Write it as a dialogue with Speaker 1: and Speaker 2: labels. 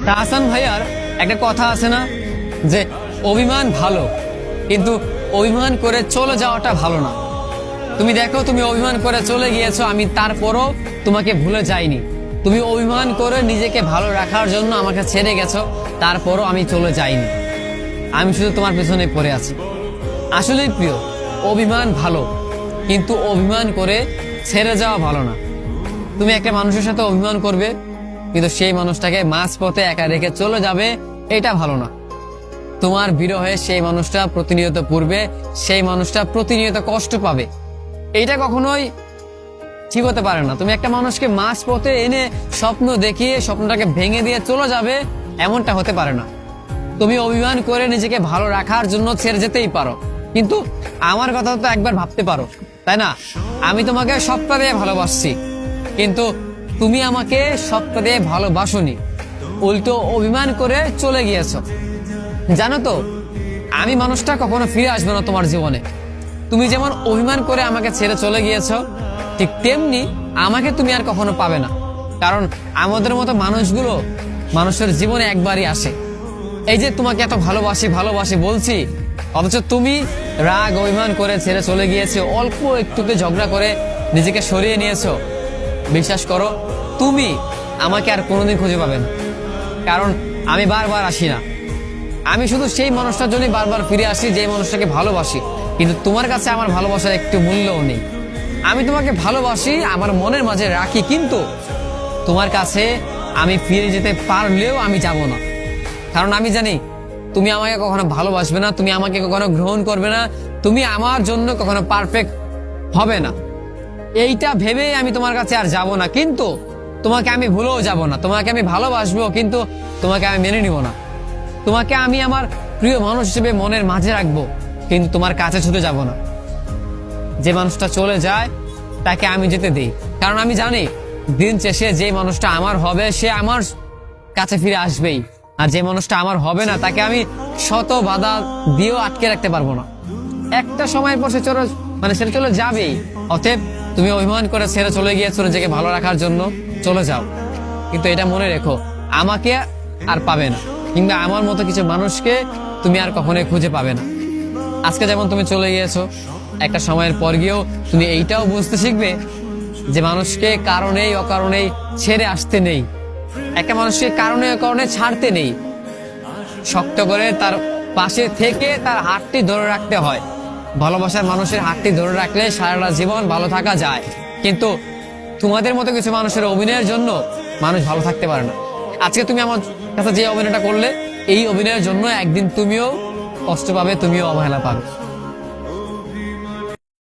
Speaker 1: তা হাসান ভাইয়ার একটা কথা আছে না যে অভিমান ভালো, কিন্তু অভিমান করে চলে যাওয়াটা ভালো না। তুমি দেখো, তুমি অভিমান করে চলে গিয়েছো, আমি তারপরও তোমাকে ভুলে যাইনি। তুমি অভিমান করে নিজেকে ভালো রাখার জন্য আমাকে ছেড়ে গেছো, তারপরও আমি চলে যাইনি। আমি শুধু তোমার পেছনে পড়ে আছি। আসলেই প্রিয়, অভিমান ভালো, কিন্তু অভিমান করে ছেড়ে যাওয়া ভালো না। তুমি একটা মানুষের সাথে অভিমান করবে, কিন্তু সেই মানুষটাকে মাঝপথে একা রেখে চলে যাবে, এটা ভালো না। তোমার বিরহে সেই মানুষটা প্রতিনিয়ত পড়বে, সেই মানুষটা প্রতিনিয়ত কষ্ট পাবে, এইটা কখনোই ঠিক হতে পারে না। তুমি একটা মানুষকে মাঝপথে এনে স্বপ্ন দেখিয়ে স্বপ্নটাকে ভেঙে দিয়ে চলে যাবে, এমনটা হতে পারে না। তুমি অভিমান করে নিজেকে ভালো রাখার জন্য ছেড়ে যেতেই পারো, কিন্তু আমার কথা তো একবার ভাবতে পারো, তাই না? আমি তোমাকে সবটা দিয়ে ভালোবাসছি, কিন্তু তুমি আমাকে সবটা দিয়ে ভালোবাসোনি, উল্টো অভিমান করে চলে গিয়েছো। জানো তো, আমি মানুষটা কখনো ফিরে আসবে না তোমার জীবনে। তুমি যেমন অভিমান করে আমাকে ছেড়ে চলে গিয়েছো, ঠিক তেমনি আমাকে তুমি আর কখনো পাবে না। কারণ আমাদের মতো মানুষগুলো মানুষের জীবনে একবারই আসে। এই যে তোমাকে এত ভালোবাসি ভালোবাসি বলছি, অথচ তুমি রাগ অভিমান করে ছেড়ে চলে গিয়েছো, অল্প একটুকে ঝগড়া করে নিজেকে সরিয়ে নিয়েছো। বিশ্বাস করো, তুমি আমাকে আর কোনোদিন খুঁজে পাবে না, কারণ আমি বারবার আসি না। আমি শুধু সেই মানুষটার জন্যই বারবার ফিরে আসি যে মানুষটাকে ভালোবাসি, কিন্তু তোমার কাছে আমার ভালোবাসার একটু মূল্যও নেই। আমি তোমাকে ভালোবাসি, আমার মনের মাঝে রাখি, কিন্তু তোমার কাছে আমি ফিরে যেতে পারলেও আমি যাব না। কারণ আমি জানি তুমি আমাকে কখনো ভালোবাসবে না, তুমি আমাকে কখনো গ্রহণ করবে না, তুমি আমার জন্য কখনো পারফেক্ট হবে না। এইটা ভেবে আমি তোমার কাছে আর যাব না, কিন্তু তোমাকে আমি ভুলেও যাব না। তোমাকে আমি ভালোবাসবো, কিন্তু তোমাকে আমি মেনে নিব না। তোমাকে আমি আমার প্রিয় মানুষ হিসেবে মনের মাঝে রাখবো, কিন্তু তোমার কাছে ছুটে যাব না। যে মানুষটা চলে যায় তাকে আমি যেতে দিই, কারণ আমি জানি দিন শেষে যে মানুষটা আমার হবে সে আমার কাছে ফিরে আসবেই, আর যে মানুষটা আমার হবে না তাকে আমি শত বাধা দিয়েও আটকে রাখতে পারবো না। একটা সময়ের পর সে সেটা চলে যাবেই। অতএব তুমি অভিমান করে ছেড়ে চলে গিয়েছো নিজেকে ভালো রাখার জন্য, চলে যাও, কিন্তু এটা মনে রেখো, আমাকে আর পাবে না, কিংবা আমার মতো কিছু মানুষকে তুমি আর কখনোই খুঁজে পাবে না। আজকে যেমন তুমি চলে গিয়েছো, একটা সময়ের পর গিয়েও তুমি এইটাও বুঝতে শিখবে যে মানুষকে কারণেই অকারণেই ছেড়ে আসতে নেই, একটা মানুষকে কারণে অকারণে ছাড়তে নেই। শক্ত করে তার পাশে থেকে তার হাতটি ধরে রাখতে হয়। ভালোবাসার মানুষের হাতটি ধরে রাখলে সারাটা জীবন ভালো থাকা যায়, কিন্তু তোমাদের মতো কিছু মানুষের অভিনয়ের জন্য মানুষ ভালো থাকতে পারে না। আজকে তুমি আমার কাছে যে অভিনয়টা করলে, এই অভিনয়ের জন্য একদিন তুমিও কষ্ট পাবে, তুমিও অবহেলা পাবে।